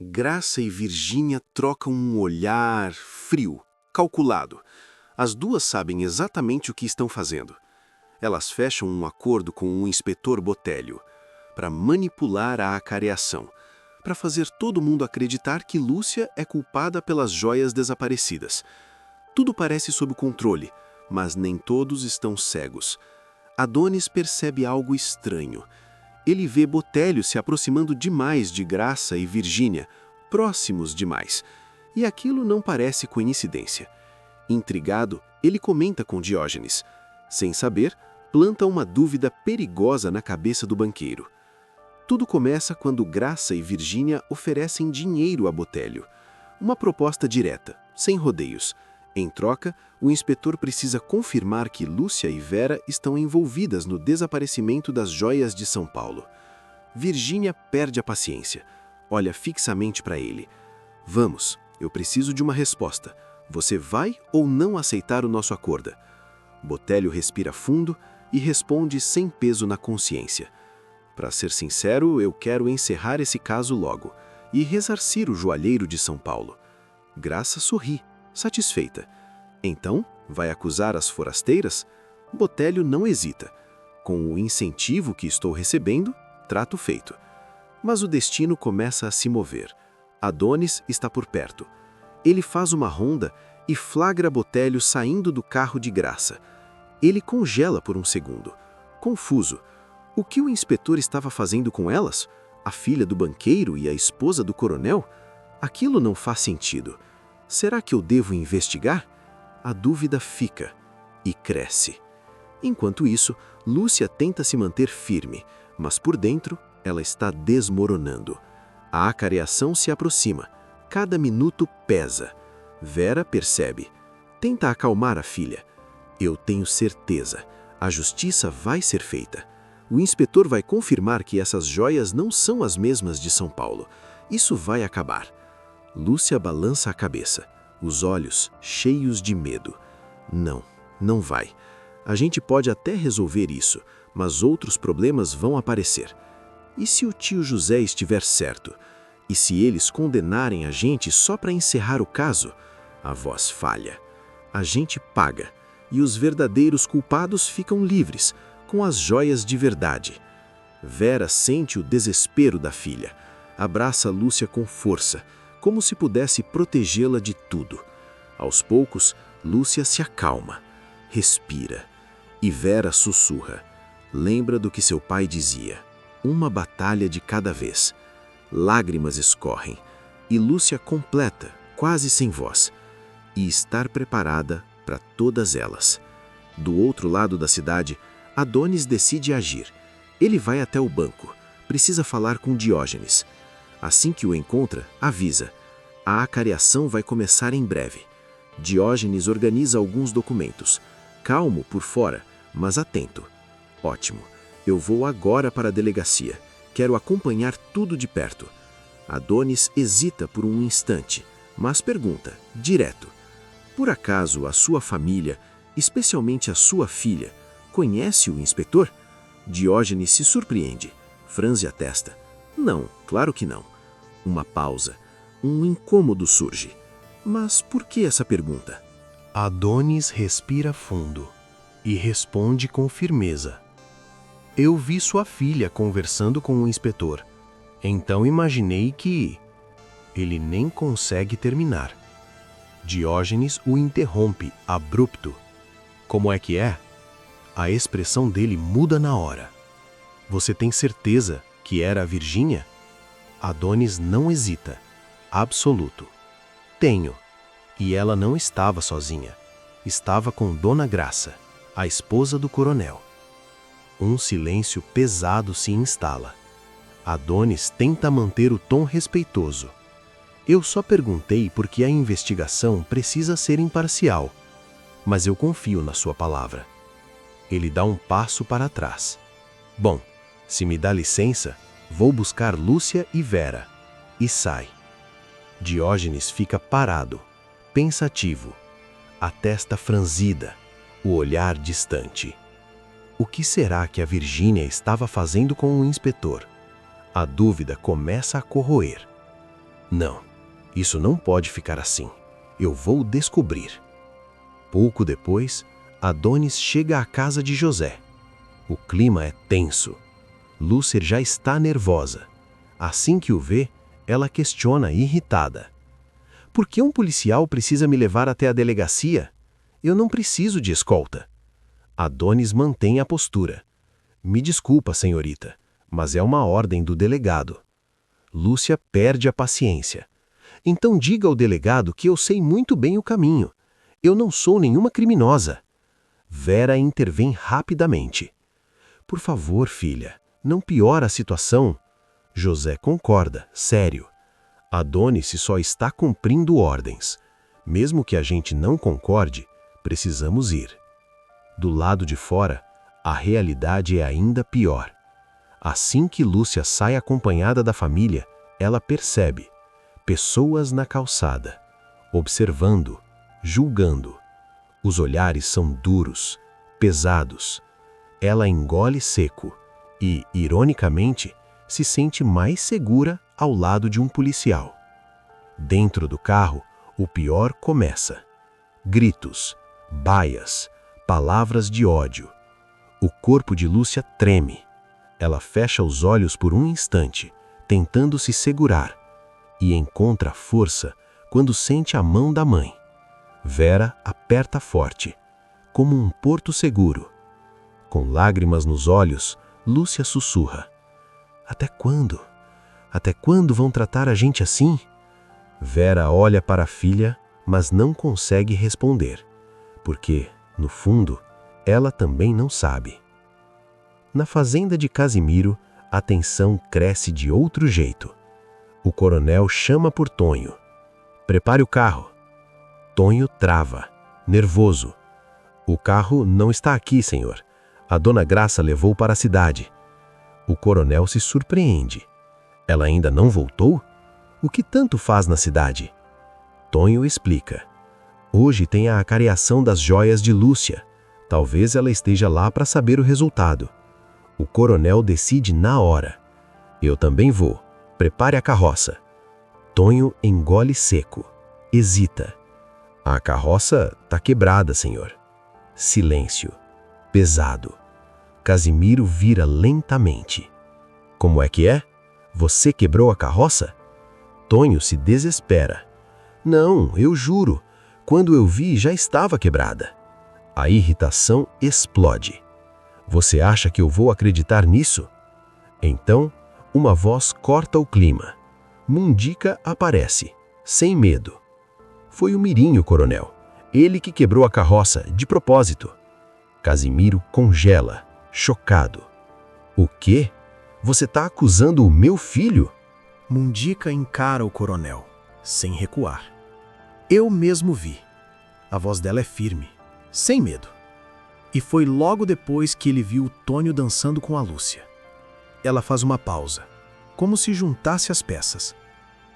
Graça e Virgínia trocam um olhar frio, calculado. As duas sabem exatamente o que estão fazendo. Elas fecham um acordo com o inspetor Botelho para manipular a acareação, para fazer todo mundo acreditar que Lúcia é culpada pelas joias desaparecidas. Tudo parece sob controle, mas nem todos estão cegos. Adonis percebe algo estranho. Ele vê Botelho se aproximando demais de Graça e Virgínia, próximos demais. E aquilo não parece coincidência. Intrigado, ele comenta com Diógenes. Sem saber, planta uma dúvida perigosa na cabeça do banqueiro. Tudo começa quando Graça e Virgínia oferecem dinheiro a Botelho. Uma proposta direta, sem rodeios. Em troca, o inspetor precisa confirmar que Lúcia e Vera estão envolvidas no desaparecimento das joias de São Paulo. Virgínia perde a paciência. Olha fixamente para ele. Vamos, eu preciso de uma resposta. Você vai ou não aceitar o nosso acordo? Botelho respira fundo e responde sem peso na consciência. Para ser sincero, eu quero encerrar esse caso logo e ressarcir o joalheiro de São Paulo. Graça sorri, satisfeita. Então, vai acusar as forasteiras? Botelho não hesita. Com o incentivo que estou recebendo, trato feito. Mas o destino começa a se mover. Adonis está por perto. Ele faz uma ronda e flagra Botelho saindo do carro de Graça. Ele congela por um segundo. Confuso. O que o inspetor estava fazendo com elas? A filha do banqueiro e a esposa do coronel? Aquilo não faz sentido. Será que eu devo investigar? A dúvida fica e cresce. Enquanto isso, Lúcia tenta se manter firme, mas por dentro ela está desmoronando. A acareação se aproxima. Cada minuto pesa. Vera percebe. Tenta acalmar a filha. Eu tenho certeza. A justiça vai ser feita. O inspetor vai confirmar que essas joias não são as mesmas de São Paulo. Isso vai acabar. Lúcia balança a cabeça, os olhos cheios de medo. Não, não vai. A gente pode até resolver isso, mas outros problemas vão aparecer. E se o tio José estiver certo? E se eles condenarem a gente só para encerrar o caso? A voz falha. A gente paga, e os verdadeiros culpados ficam livres, com as joias de verdade. Vera sente o desespero da filha. Abraça Lúcia com força, como se pudesse protegê-la de tudo. Aos poucos, Lúcia se acalma, respira. E Vera sussurra. Lembra do que seu pai dizia. Uma batalha de cada vez. Lágrimas escorrem. E Lúcia completa, quase sem voz. E estar preparada para todas elas. Do outro lado da cidade, Adonis decide agir. Ele vai até o banco. Precisa falar com Diógenes. Assim que o encontra, avisa. A acareação vai começar em breve. Diógenes organiza alguns documentos. Calmo por fora, mas atento. Ótimo. Eu vou agora para a delegacia. Quero acompanhar tudo de perto. Adonis hesita por um instante, mas pergunta, direto. Por acaso a sua família, especialmente a sua filha, conhece o inspetor? Diógenes se surpreende. Franze a testa. Não, claro que não. Uma pausa. Um incômodo surge. Mas por que essa pergunta? Adonis respira fundo e responde com firmeza. Eu vi sua filha conversando com o inspetor. Então imaginei que... Ele nem consegue terminar. Diógenes o interrompe, abrupto. Como é que é? A expressão dele muda na hora. Você tem certeza que era a Virgínia? Adonis não hesita. Absoluto. Tenho. E ela não estava sozinha. Estava com Dona Graça, a esposa do coronel. Um silêncio pesado se instala. Adonis tenta manter o tom respeitoso. Eu só perguntei porque a investigação precisa ser imparcial. Mas eu confio na sua palavra. Ele dá um passo para trás. Bom, se me dá licença, vou buscar Lúcia e Vera. E sai. Diógenes fica parado, pensativo, a testa franzida, o olhar distante. O que será que a Virgínia estava fazendo com o inspetor? A dúvida começa a corroer. Não, isso não pode ficar assim. Eu vou descobrir. Pouco depois, Adonis chega à casa de José. O clima é tenso. Lúcia já está nervosa. Assim que o vê, ela questiona irritada. Por que um policial precisa me levar até a delegacia? Eu não preciso de escolta. Adonis mantém a postura. Me desculpa, senhorita, mas é uma ordem do delegado. Lúcia perde a paciência. Então diga ao delegado que eu sei muito bem o caminho. Eu não sou nenhuma criminosa. Vera intervém rapidamente. Por favor, filha, não piora a situação. José concorda, sério. Adonis só está cumprindo ordens. Mesmo que a gente não concorde, precisamos ir. Do lado de fora, a realidade é ainda pior. Assim que Lúcia sai acompanhada da família, ela percebe pessoas na calçada, observando, julgando. Os olhares são duros, pesados. Ela engole seco e, ironicamente, se sente mais segura ao lado de um policial. Dentro do carro, o pior começa. Gritos, baias, palavras de ódio. O corpo de Lúcia treme. Ela fecha os olhos por um instante, tentando se segurar, e encontra força quando sente a mão da mãe. Vera aperta forte, como um porto seguro. Com lágrimas nos olhos, Lúcia sussurra: Até quando? Até quando vão tratar a gente assim? Vera olha para a filha, mas não consegue responder, porque, no fundo, ela também não sabe. Na fazenda de Casimiro, a tensão cresce de outro jeito. O coronel chama por Tonho. Prepare o carro. Tonho trava, nervoso. O carro não está aqui, senhor. A dona Graça levou para a cidade. O coronel se surpreende. Ela ainda não voltou? O que tanto faz na cidade? Tonho explica. Hoje tem a acareação das joias de Lúcia. Talvez ela esteja lá para saber o resultado. O coronel decide na hora. Eu também vou. Prepare a carroça. Tonho engole seco. Hesita. A carroça está quebrada, senhor. Silêncio. Pesado. Casimiro vira lentamente. Como é que é? Você quebrou a carroça? Tonho se desespera. Não, eu juro. Quando eu vi, já estava quebrada. A irritação explode. Você acha que eu vou acreditar nisso? Então, uma voz corta o clima. Mundica aparece, sem medo. Foi o Mirinho, coronel. Ele que quebrou a carroça, de propósito. Casimiro congela, chocado. O quê? Você está acusando o meu filho? Mundica encara o coronel, sem recuar. Eu mesmo vi. A voz dela é firme, sem medo. E foi logo depois que ele viu o Tonho dançando com a Lúcia. Ela faz uma pausa, como se juntasse as peças.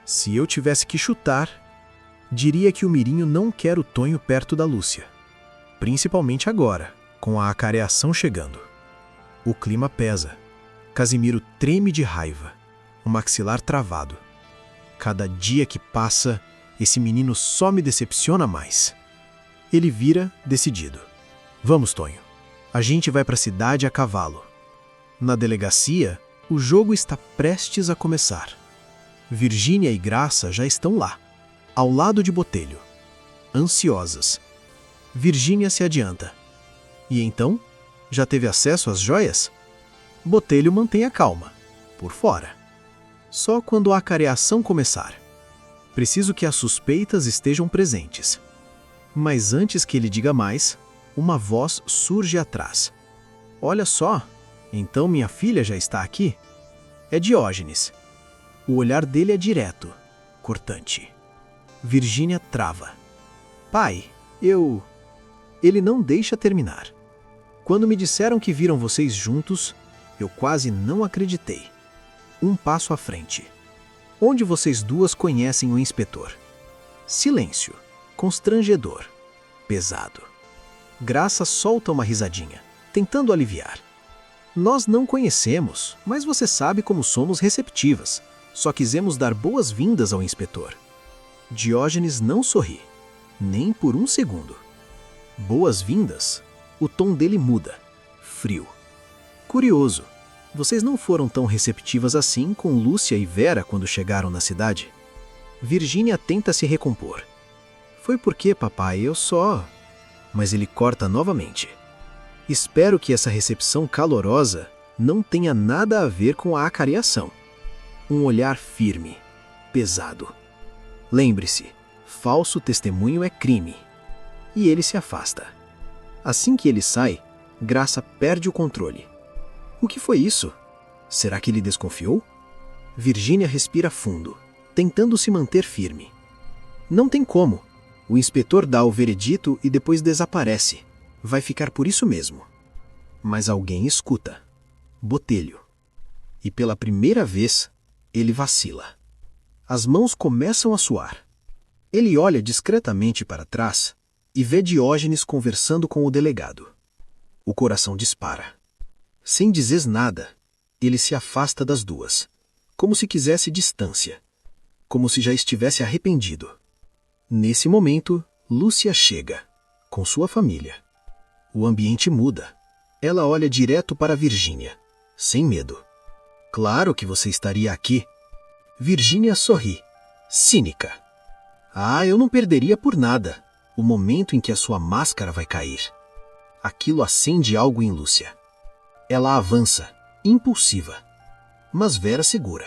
Se eu tivesse que chutar, diria que o Mirinho não quer o Tonho perto da Lúcia. Principalmente agora, com a acareação chegando. O clima pesa. Casimiro treme de raiva, o maxilar travado. Cada dia que passa, esse menino só me decepciona mais. Ele vira decidido. Vamos, Tonho. A gente vai para a cidade a cavalo. Na delegacia, o jogo está prestes a começar. Virgínia e Graça já estão lá, ao lado de Botelho, ansiosas. Virgínia se adianta. E então? Já teve acesso às joias? Botelho mantém a calma, por fora. Só quando a acareação começar. Preciso que as suspeitas estejam presentes. Mas antes que ele diga mais, uma voz surge atrás. Olha só, então minha filha já está aqui? É Diógenes. O olhar dele é direto, cortante. Virgínia trava. Pai, Ele não deixa terminar. Quando me disseram que viram vocês juntos, eu quase não acreditei. Um passo à frente. Onde vocês duas conhecem o inspetor? Silêncio. Constrangedor. Pesado. Graça solta uma risadinha, tentando aliviar. Nós não conhecemos, mas você sabe como somos receptivas. Só quisemos dar boas-vindas ao inspetor. Diógenes não sorri, nem por um segundo. Boas-vindas? O tom dele muda, frio. Curioso, vocês não foram tão receptivas assim com Lúcia e Vera quando chegaram na cidade? Virgínia tenta se recompor. Foi porque, papai, eu só... Mas ele corta novamente. Espero que essa recepção calorosa não tenha nada a ver com a acareação. Um olhar firme, pesado. Lembre-se, falso testemunho é crime. E ele se afasta. Assim que ele sai, Graça perde o controle. O que foi isso? Será que ele desconfiou? Virgínia respira fundo, tentando se manter firme. Não tem como. O inspetor dá o veredito e depois desaparece. Vai ficar por isso mesmo. Mas alguém escuta. Botelho. E pela primeira vez, ele vacila. As mãos começam a suar. Ele olha discretamente para trás e vê Diógenes conversando com o delegado. O coração dispara. Sem dizer nada, ele se afasta das duas, como se quisesse distância, como se já estivesse arrependido. Nesse momento, Lúcia chega, com sua família. O ambiente muda. Ela olha direto para Virgínia, sem medo. Claro que você estaria aqui. Virgínia sorri, cínica. Ah, eu não perderia por nada o momento em que a sua máscara vai cair. Aquilo acende algo em Lúcia. Ela avança, impulsiva. Mas Vera segura.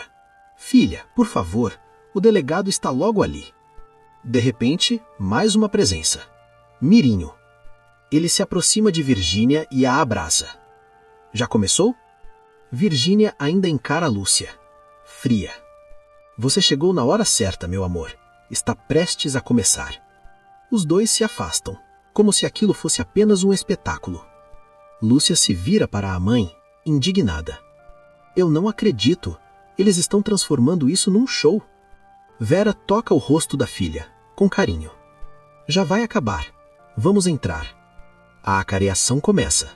Filha, por favor, o delegado está logo ali. De repente, mais uma presença. Mirinho. Ele se aproxima de Virgínia e a abraça. Já começou? Virgínia ainda encara Lúcia. Fria. Você chegou na hora certa, meu amor. Está prestes a começar. Os dois se afastam, como se aquilo fosse apenas um espetáculo. Lúcia se vira para a mãe, indignada. Eu não acredito. Eles estão transformando isso num show. Vera toca o rosto da filha, com carinho. Já vai acabar. Vamos entrar. A acareação começa.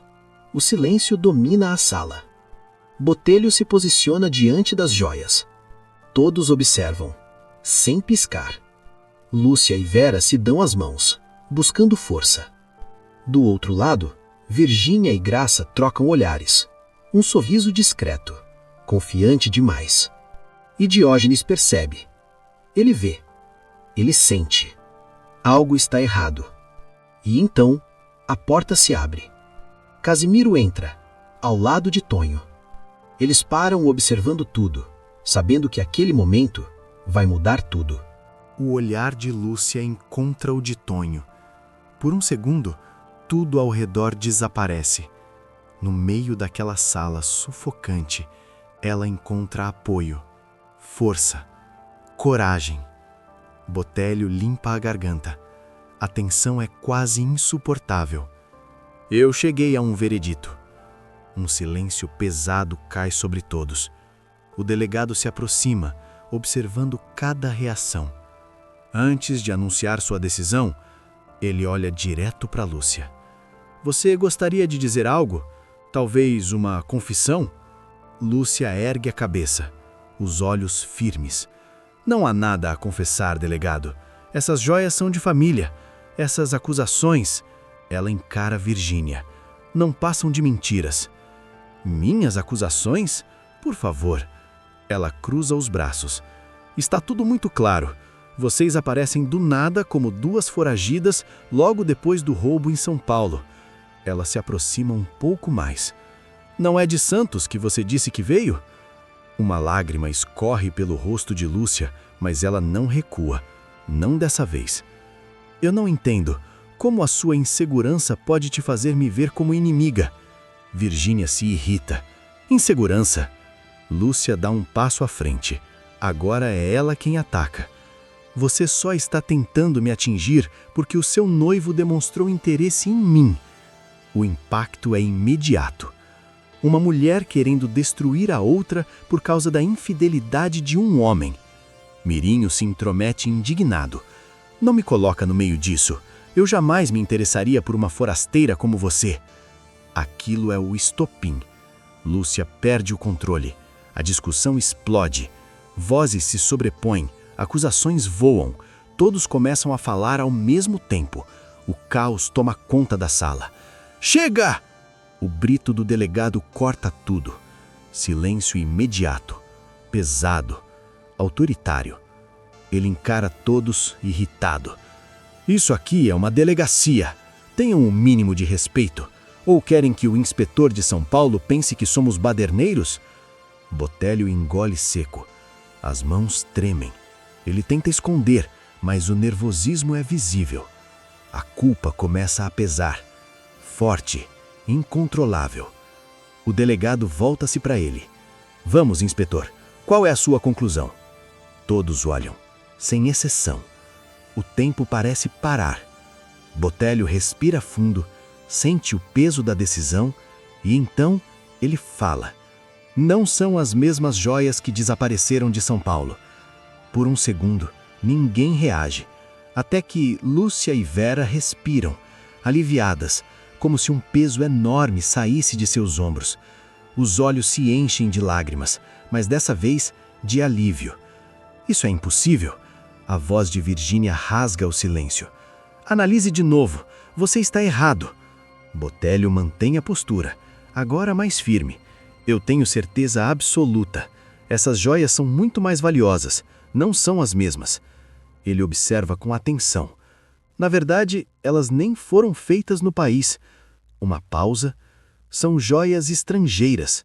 O silêncio domina a sala. Botelho se posiciona diante das joias. Todos observam, sem piscar. Lúcia e Vera se dão as mãos, buscando força. Do outro lado, Virgínia e Graça trocam olhares. Um sorriso discreto, confiante demais. E Diógenes percebe. Ele vê. Ele sente. Algo está errado. E então, a porta se abre. Casimiro entra, ao lado de Tonho. Eles param observando tudo, sabendo que aquele momento vai mudar tudo. O olhar de Lúcia encontra o de Tonho. Por um segundo, tudo ao redor desaparece. No meio daquela sala sufocante, ela encontra apoio, força, coragem. Botelho limpa a garganta. A tensão é quase insuportável. Eu cheguei a um veredito. Um silêncio pesado cai sobre todos. O delegado se aproxima, observando cada reação. Antes de anunciar sua decisão, ele olha direto para Lúcia. Você gostaria de dizer algo? Talvez uma confissão? Lúcia ergue a cabeça, os olhos firmes. Não há nada a confessar, delegado. Essas joias são de família. Essas acusações... Ela encara Virgínia. Não passam de mentiras. Minhas acusações? Por favor. Ela cruza os braços. Está tudo muito claro. Vocês aparecem do nada como duas foragidas logo depois do roubo em São Paulo. Ela se aproxima um pouco mais. Não é de Santos que você disse que veio? Uma lágrima escorre pelo rosto de Lúcia, mas ela não recua. Não dessa vez. Eu não entendo. Como a sua insegurança pode te fazer me ver como inimiga? Virgínia se irrita. Insegurança? Lúcia dá um passo à frente. Agora é ela quem ataca. Você só está tentando me atingir porque o seu noivo demonstrou interesse em mim. O impacto é imediato. Uma mulher querendo destruir a outra por causa da infidelidade de um homem. Mirinho se intromete indignado. Não me coloca no meio disso. Eu jamais me interessaria por uma forasteira como você. Aquilo é o estopim. Lúcia perde o controle. A discussão explode. Vozes se sobrepõem, acusações voam, todos começam a falar ao mesmo tempo. O caos toma conta da sala. Chega! O brito do delegado corta tudo. Silêncio imediato, pesado, autoritário. Ele encara todos irritado. Isso aqui é uma delegacia. Tenham um mínimo de respeito. Ou querem que o inspetor de São Paulo pense que somos baderneiros? Botelho engole seco. As mãos tremem. Ele tenta esconder, mas o nervosismo é visível. A culpa começa a pesar. Forte, incontrolável. O delegado volta-se para ele. Vamos, inspetor. Qual é a sua conclusão? Todos olham, sem exceção. O tempo parece parar. Botelho respira fundo, sente o peso da decisão e então ele fala. Não são as mesmas joias que desapareceram de São Paulo. Por um segundo, ninguém reage, até que Lúcia e Vera respiram, aliviadas, como se um peso enorme saísse de seus ombros. Os olhos se enchem de lágrimas, mas dessa vez de alívio. Isso é impossível. A voz de Virgínia rasga o silêncio. Analise de novo. Você está errado. Botelho mantém a postura, agora mais firme. Eu tenho certeza absoluta. Essas joias são muito mais valiosas. Não são as mesmas. Ele observa com atenção. Na verdade, elas nem foram feitas no país. Uma pausa. São joias estrangeiras.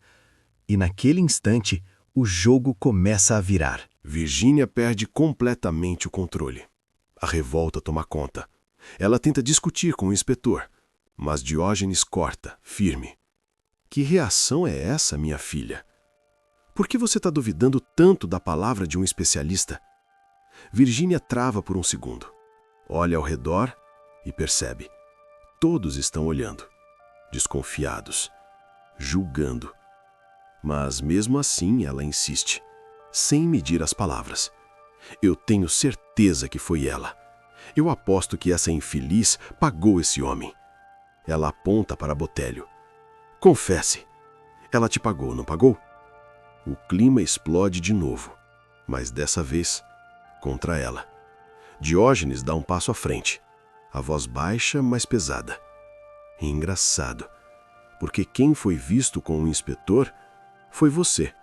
E naquele instante, o jogo começa a virar. Virgínia perde completamente o controle. A revolta toma conta. Ela tenta discutir com o inspetor, mas Diógenes corta, firme. Que reação é essa, minha filha? Por que você está duvidando tanto da palavra de um especialista? Virgínia trava por um segundo. Olha ao redor e percebe. Todos estão olhando, desconfiados, julgando. Mas mesmo assim ela insiste, sem medir as palavras. Eu tenho certeza que foi ela. Eu aposto que essa infeliz pagou esse homem. Ela aponta para Botelho. Confesse. Ela te pagou, não pagou? O clima explode de novo, mas dessa vez contra ela. Diógenes dá um passo à frente, a voz baixa, mas pesada. Engraçado, porque quem foi visto com o inspetor foi você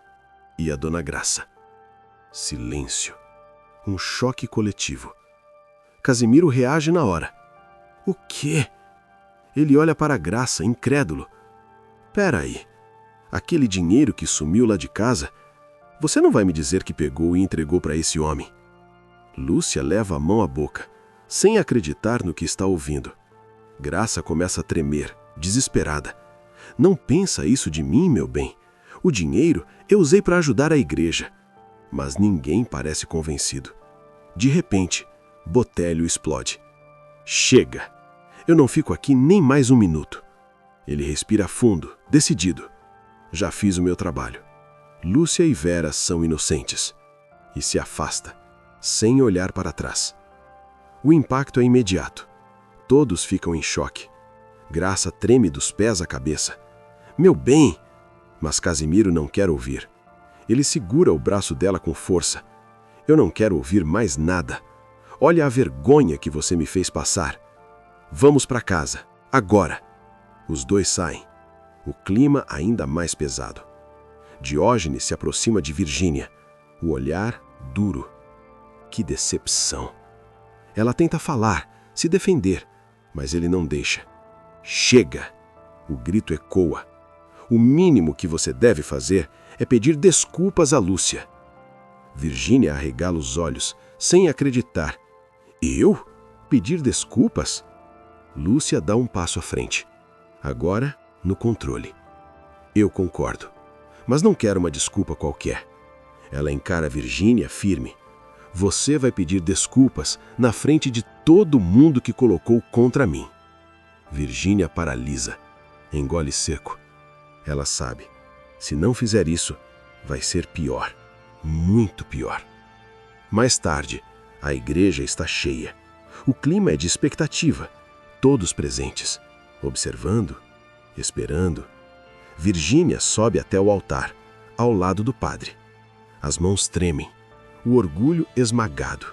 e a dona Graça. Silêncio. Um choque coletivo. Casimiro reage na hora. O quê? Ele olha para a Graça, incrédulo. Pera aí. Aquele dinheiro que sumiu lá de casa, você não vai me dizer que pegou e entregou para esse homem? Lúcia leva a mão à boca, sem acreditar no que está ouvindo. Graça começa a tremer, desesperada. Não pensa isso de mim, meu bem. O dinheiro eu usei para ajudar a igreja. Mas ninguém parece convencido. De repente, Botelho explode. Chega! Eu não fico aqui nem mais um minuto. Ele respira fundo, decidido. Já fiz o meu trabalho. Lúcia e Vera são inocentes. E se afasta, sem olhar para trás. O impacto é imediato. Todos ficam em choque. Graça treme dos pés à cabeça. Meu bem! Mas Casimiro não quer ouvir. Ele segura o braço dela com força. Eu não quero ouvir mais nada. Olha a vergonha que você me fez passar. Vamos para casa, agora. Os dois saem. O clima ainda mais pesado. Diógenes se aproxima de Virgínia. O olhar duro. Que decepção. Ela tenta falar, se defender, mas ele não deixa. Chega! O grito ecoa. O mínimo que você deve fazer é pedir desculpas a Lúcia. Virgínia arregala os olhos, sem acreditar. Eu? Pedir desculpas? Lúcia dá um passo à frente. Agora, no controle. Eu concordo, mas não quero uma desculpa qualquer. Ela encara Virgínia firme. Você vai pedir desculpas na frente de todo mundo que colocou contra mim. Virgínia paralisa, engole seco. Ela sabe, se não fizer isso, vai ser pior, muito pior. Mais tarde, a igreja está cheia. O clima é de expectativa, todos presentes, observando, esperando. Virgínia sobe até o altar, ao lado do padre. As mãos tremem, o orgulho esmagado.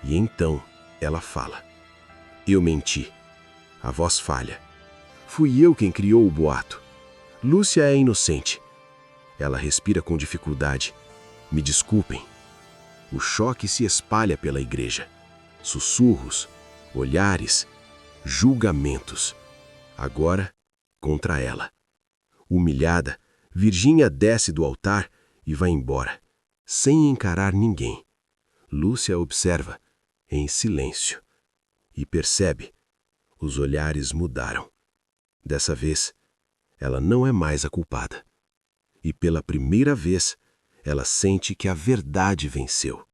E então ela fala: eu menti. A voz falha. Fui eu quem criou o boato. Lúcia é inocente. Ela respira com dificuldade. Me desculpem. O choque se espalha pela igreja. Sussurros, olhares, julgamentos. Agora, contra ela. Humilhada, Virgínia desce do altar e vai embora, sem encarar ninguém. Lúcia observa, em silêncio, e percebe: os olhares mudaram. Dessa vez, ela não é mais a culpada. E pela primeira vez, ela sente que a verdade venceu.